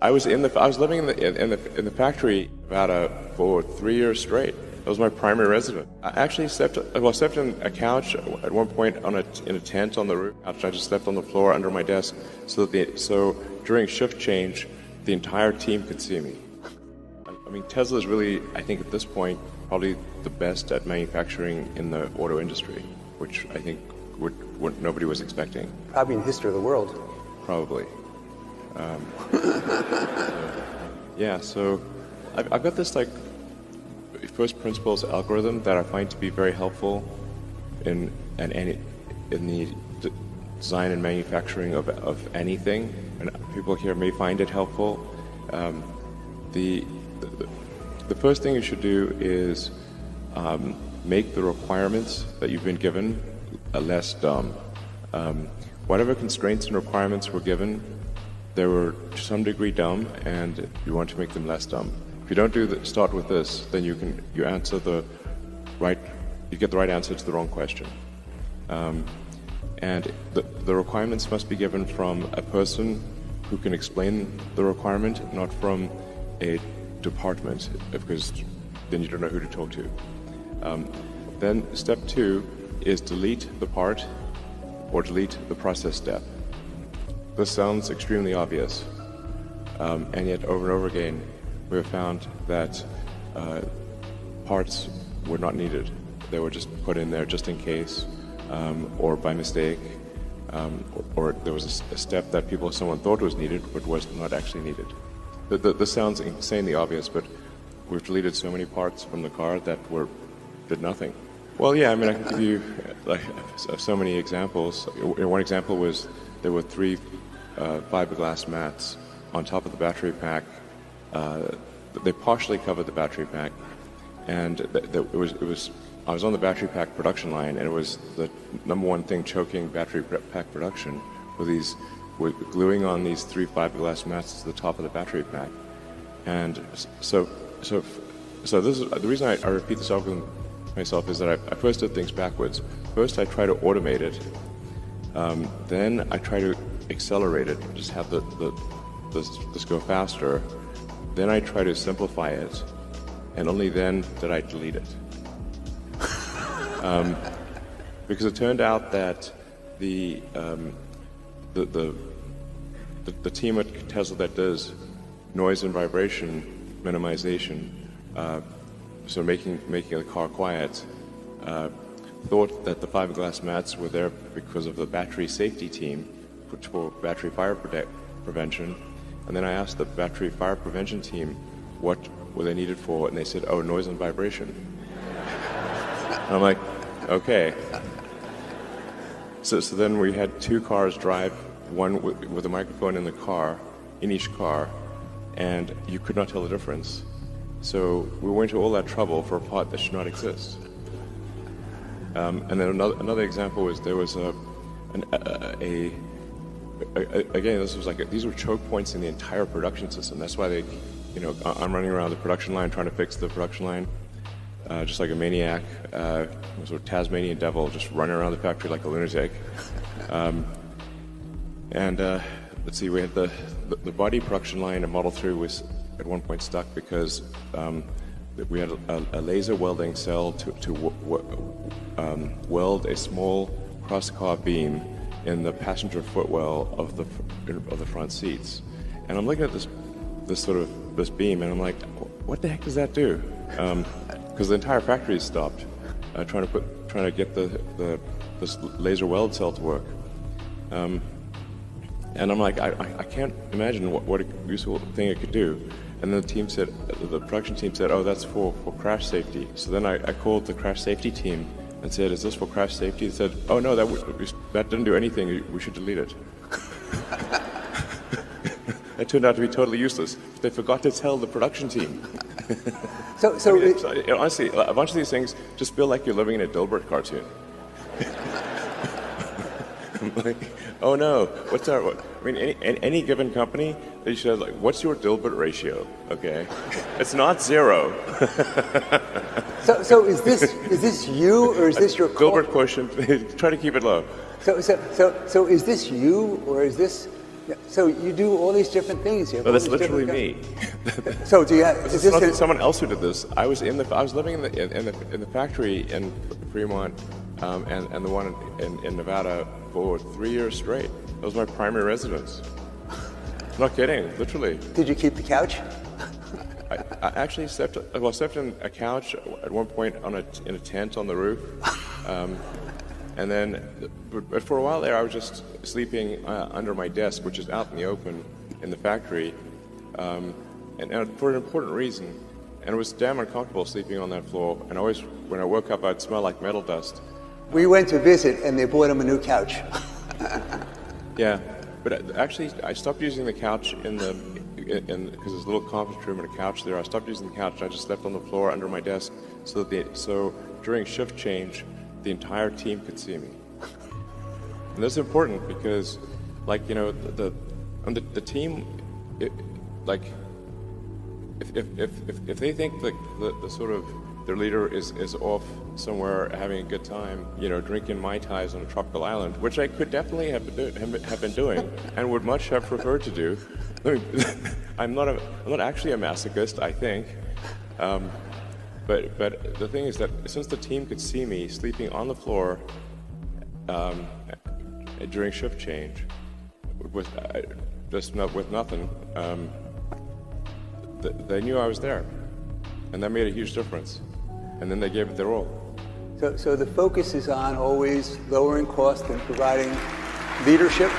I was living in the factory for 3 years straight. That was my primary residence. I actually slept in a couch at one point in a tent on the roof. I just slept on the floor under my desk so during shift change, the entire team could see me. I mean, Tesla is really, I think at this point, probably the best at manufacturing in the auto industry, which I think what nobody was expecting. Probably in the history of the world. Probably. So I've got this like first principles algorithm that I find to be very helpful in the design and manufacturing of anything, and people here may find it helpful. The first thing you should do is make the requirements that you've been given less dumb. Whatever constraints and requirements were given, they were to some degree dumb, and you want to make them less dumb. If you don't start with this, then you get the right answer to the wrong question. And the requirements must be given from a person who can explain the requirement, not from a department, because then you don't know who to talk to. Then step 2 is delete the part or delete the process step. This sounds extremely obvious, and yet over and over again we have found that parts were not needed. They were just put in there just in case, or by mistake, or there was a step that someone thought was needed but was not actually needed. This sounds insanely obvious, but we've deleted so many parts from the car that did nothing. Well, yeah, I mean, I can give you so many examples. One example was there were 3 fiberglass mats on top of the battery pack. They partially covered the battery pack, and I was on the battery pack production line, and it was the number one thing choking battery pack production with gluing on these 3 fiberglass mats to the top of the battery pack. And so this is the reason I repeat this algorithm myself is that I first did things backwards. First, I try to automate it. Then I try to accelerate it, just have this go faster. Then I try to simplify it, and only then did I delete it. Because it turned out that the team at Tesla that does noise and vibration minimization, so making the car quiet, thought that the fiberglass mats were there because of the battery safety team for battery fire prevention. And then I asked the battery fire prevention team what were they needed for, and they said, oh, noise and vibration. And I'm like, okay. So then we had 2 cars drive, one with a microphone in each car, and you could not tell the difference. So we went to all that trouble for a part that should not exist. And then another example was there was again, this was these were choke points in the entire production system. That's why I'm running around the production line trying to fix the production line, just like a maniac, sort of Tasmanian devil, just running around the factory like a lunatic. Let's see, we had the body production line in Model 3 was at one point stuck because we had a laser welding cell to weld a small cross-car beam in the passenger footwell of the front seats. And I'm looking at this beam, and I'm like, what the heck does that do? Because the entire factory is stopped, trying to get this laser weld cell to work. And I'm like, I can't imagine what a useful thing it could do. And then the production team said, oh, that's for crash safety. So then I called the crash safety team and said, is this for crash safety? They said, oh no, that didn't do anything, we should delete it. It turned out to be totally useless. They forgot to tell the production team. Honestly, a bunch of these things just feel like you're living in a Dilbert cartoon. I'm like, oh no, any given company, they should have what's your Dilbert ratio? Okay, it's not 0. So is this you, or is this your Dilbert quotient? Try to keep it low. So is this you, or is this Yeah, so you do all these different things. You have But all that's these literally different me. So do you have, This is is this not a- someone else who did this. I was living in the factory in Fremont, and the one in Nevada for 3 years straight. That was my primary residence. I'm not kidding, literally. did you keep the couch? I actually slept in a couch at one point in a tent on the roof, and then, but for a while there, I was just sleeping under my desk, which is out in the open in the factory, and for an important reason. And it was damn uncomfortable sleeping on that floor. And always, when I woke up, I'd smell like metal dust. We went to visit, and they bought him a new couch. Yeah, but actually, I stopped using the couch because there's a little conference room and a couch there. I stopped using the couch. And I just slept on the floor under my desk, so during shift change, the entire team could see me. And that's important because, like, you know, the team, if they think the sort of their leader is off somewhere having a good time, you know, drinking Mai Tais on a tropical island, which I could definitely have been doing and would much have preferred to do. I mean, I'm not actually a masochist, I think. But the thing is that since the team could see me sleeping on the floor during shift change with nothing, they knew I was there, and that made a huge difference. And then they gave it their all. So the focus is on always lowering cost and providing leadership.